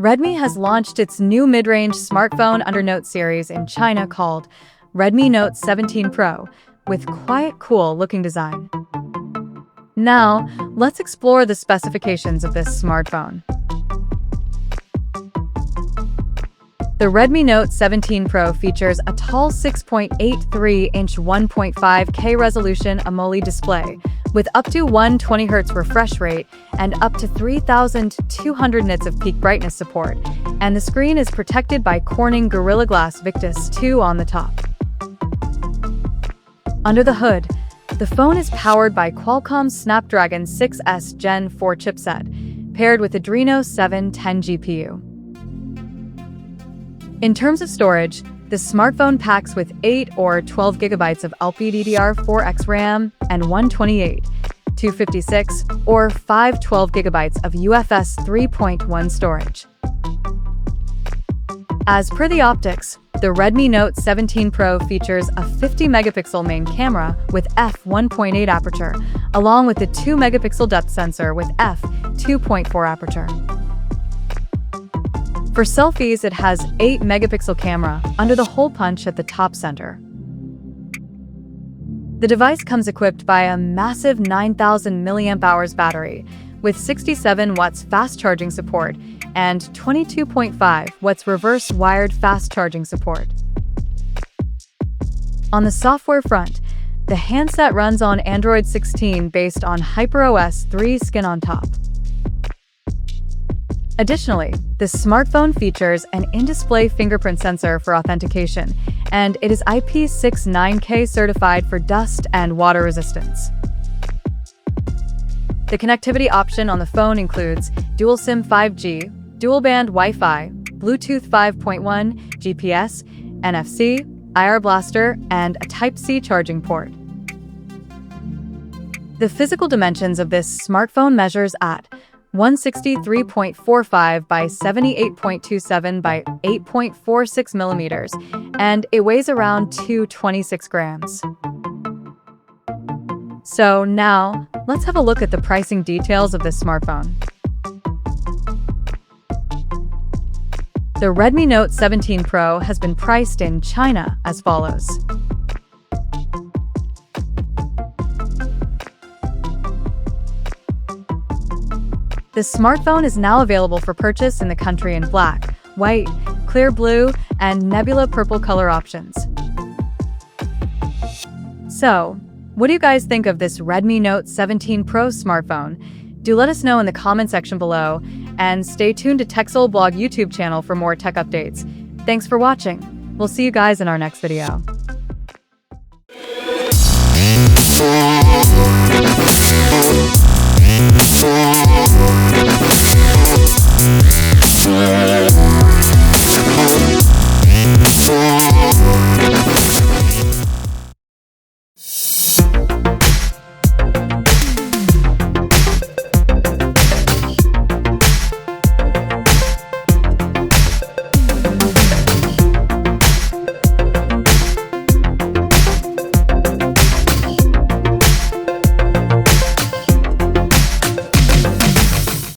Redmi has launched its new mid-range smartphone under Note series in China called Redmi Note 17 Pro, with quiet, cool-looking design. Now, let's explore the specifications of this smartphone. The Redmi Note 17 Pro features a tall 6.83-inch 1.5K resolution AMOLED display with up to 120Hz refresh rate and up to 3,200 nits of peak brightness support, and the screen is protected by Corning Gorilla Glass Victus 2 on the top. Under the hood, the phone is powered by Qualcomm's Snapdragon 6S Gen 4 chipset, paired with Adreno 710 GPU. In terms of storage, the smartphone packs with 8 or 12 GB of LPDDR4X RAM and 128, 256, or 512 GB of UFS 3.1 storage. As per the optics, the Redmi Note 17 Pro features a 50-megapixel main camera with f1.8 aperture, along with a 2-megapixel depth sensor with f2.4 aperture. For selfies, it has 8-megapixel camera under the hole punch at the top center. The device comes equipped by a massive 9,000 mAh battery with 67 watts fast charging support and 22.5 watts reverse wired fast charging support. On the software front, the handset runs on Android 16 based on HyperOS 3 Skin on top. Additionally, the smartphone features an in-display fingerprint sensor for authentication, and it is IP69K certified for dust and water resistance. The connectivity option on the phone includes dual SIM 5G, dual-band Wi-Fi, Bluetooth 5.1, GPS, NFC, IR blaster, and a Type-C charging port. The physical dimensions of this smartphone measures at 163.45 by 78.27 by 8.46 millimeters, and it weighs around 226 grams. So now, let's have a look at the pricing details of this smartphone. The Redmi Note 17 Pro has been priced in China as follows. The smartphone is now available for purchase in the country in black, white, clear blue, and nebula purple color options. So, what do you guys think of this Redmi Note 17 Pro smartphone? Do let us know in the comment section below, and stay tuned to TechSole Blog YouTube channel for more tech updates. Thanks for watching. We'll see you guys in our next video.